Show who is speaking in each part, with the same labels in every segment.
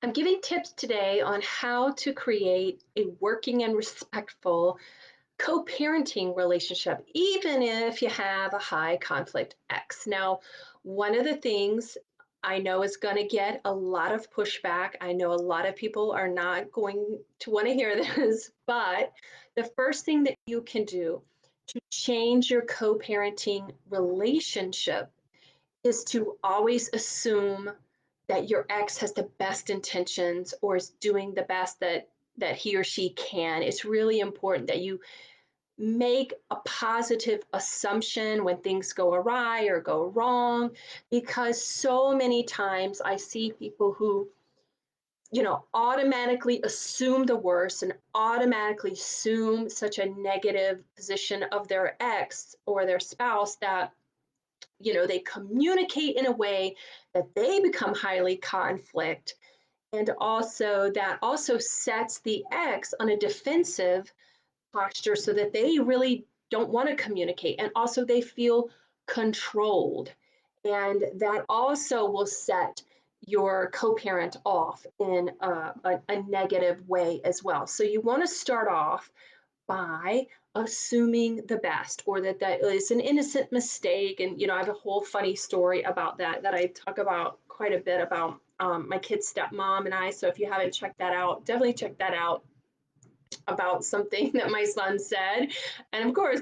Speaker 1: I'm giving tips today on how to create a working and respectful co parenting relationship, even if you have a high conflict ex. Now, one of the things I know is going to get a lot of pushback. I know a lot of people are not going to want to hear this, but the first thing that you can do to change your co parenting relationship is to always assume that your ex has the best intentions or is doing the best that he or she can. It's really important that you make a positive assumption when things go awry or go wrong, because so many times I see people who automatically assume the worst and automatically assume such a negative position of their ex or their spouse that they communicate in a way that they become highly conflict, and also that also sets the ex on a defensive posture so that they really don't want to communicate, and also they feel controlled, and that also will set your co-parent off in a negative way as well. So you want to start off by assuming the best, or that is an innocent mistake. And I have a whole funny story about that I talk about quite a bit about my kid's stepmom and I. So if you haven't checked that out, definitely check that out, about something that my son said. And of course,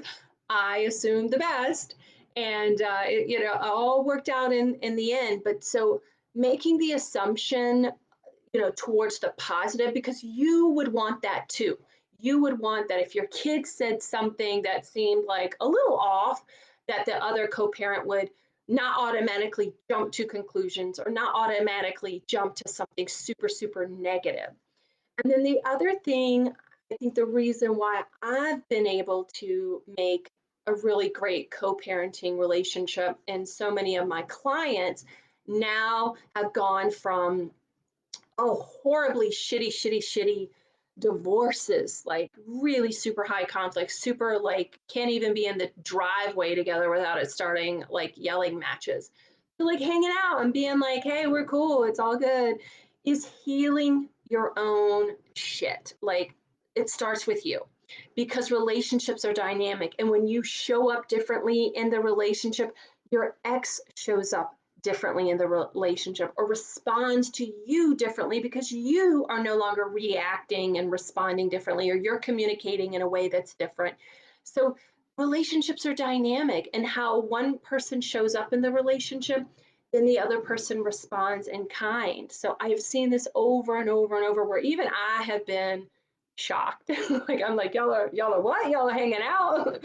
Speaker 1: I assumed the best, and it all worked out in the end. But so making the assumption towards the positive, because you would want that too. You would want that if your kid said something that seemed like a little off, that the other co-parent would not automatically jump to conclusions or not automatically jump to something super, super negative. And then the other thing, I think the reason why I've been able to make a really great co parenting relationship, and so many of my clients now have gone from, oh, horribly shitty divorces, like really super high conflict, super like can't even be in the driveway together without it starting like yelling matches, to like hanging out and being like, hey, we're cool, it's all good, is healing your own shit. Like, it starts with you, because relationships are dynamic. And when you show up differently in the relationship, your ex shows up differently in the relationship or responds to you differently, because you are no longer reacting and responding differently, or you're communicating in a way that's different. So relationships are dynamic, and how one person shows up in the relationship, then the other person responds in kind. So I've seen this over and over and over, where even I have been shocked. Like, I'm like, y'all are what? Y'all are hanging out?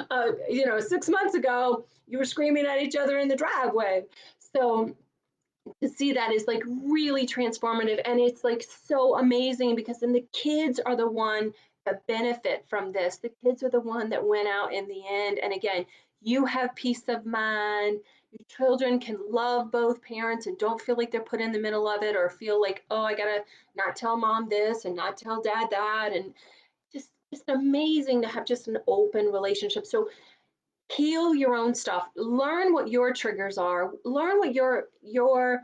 Speaker 1: 6 months ago, you were screaming at each other in the driveway. So to see that is like really transformative, and it's like so amazing, because then the kids are the one that benefit from this. The kids are the one that went out in the end, and again, you have peace of mind. Your children can love both parents and don't feel like they're put in the middle of it, or feel like, oh, I gotta not tell mom this and not tell dad that. And just amazing to have just an open relationship. So heal your own stuff, learn what your triggers are, learn what your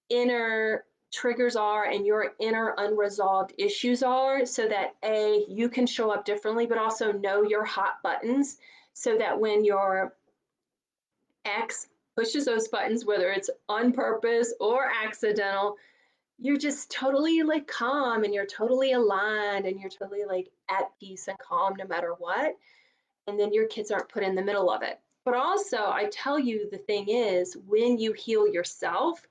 Speaker 1: inner triggers are and your inner unresolved issues are, so that you can show up differently, but also know your hot buttons, so that when your ex pushes those buttons, whether it's on purpose or accidental, you're just totally like calm, and you're totally aligned, and you're totally like at peace and calm no matter what. And then your kids aren't put in the middle of it. But also, I tell you, the thing is, when you heal yourself,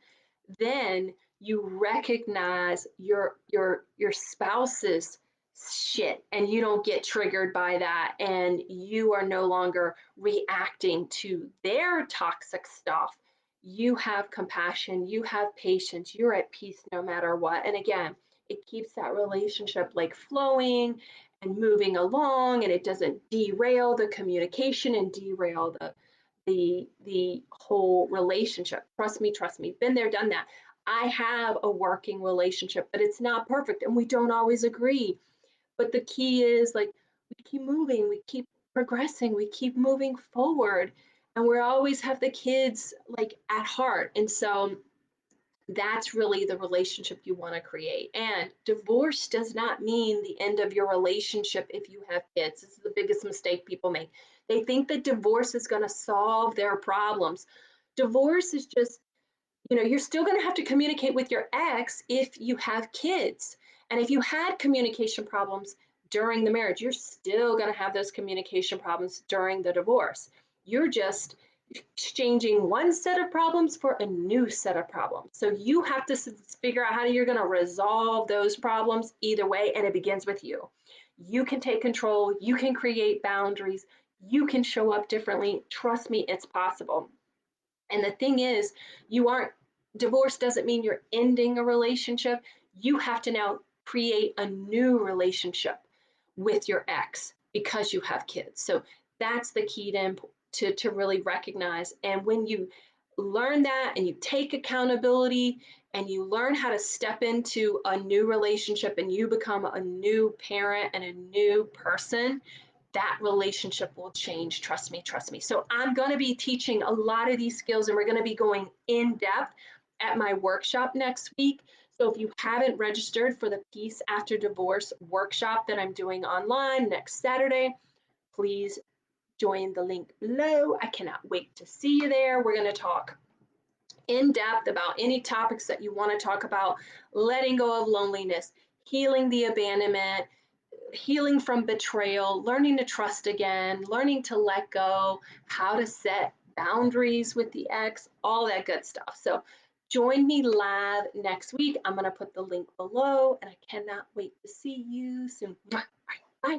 Speaker 1: then you recognize your spouse's shit, and you don't get triggered by that, and you are no longer reacting to their toxic stuff. You have compassion, you have patience, you're at peace no matter what. And again, it keeps that relationship like flowing and moving along, and it doesn't derail the communication and derail the whole relationship. Trust me, been there, done that. I have a working relationship, but it's not perfect, and we don't always agree. But the key is, like, we keep moving, we keep progressing, we keep moving forward, and we always have the kids like at heart. And so That's really the relationship you want to create. And divorce does not mean the end of your relationship if you have kids. This is the biggest mistake people make. They think that divorce is going to solve their problems. Divorce is just, you're still going to have to communicate with your ex if you have kids. And if you had communication problems during the marriage, you're still going to have those communication problems during the divorce. You're just exchanging one set of problems for a new set of problems. So you have to figure out how you're going to resolve those problems either way. And it begins with you. You can take control, you can create boundaries, you can show up differently. Trust me, it's possible. And the thing is, you aren't, divorce doesn't mean you're ending a relationship. You have to now create a new relationship with your ex because you have kids. So that's the key to really recognize. And when you learn that and you take accountability and you learn how to step into a new relationship and you become a new parent and a new person, that relationship will change. Trust me, trust me. So I'm going to be teaching a lot of these skills and we're going to be going in depth at my workshop next week. So if you haven't registered for the Peace After Divorce workshop that I'm doing online next Saturday, please join the link below. I cannot wait to see you there. We're going to talk in depth about any topics that you want to talk about: letting go of loneliness, healing the abandonment, healing from betrayal, learning to trust again, learning to let go, how to set boundaries with the ex, all that good stuff. So join me live next week. I'm going to put the link below and I cannot wait to see you soon. Bye. Bye. Bye.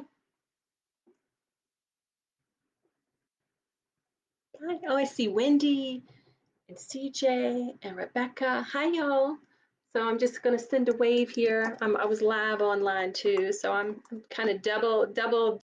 Speaker 1: Oh, I see Wendy and CJ and Rebecca. Hi, y'all. So I'm just going to send a wave here. I was live online too, so I'm kind of double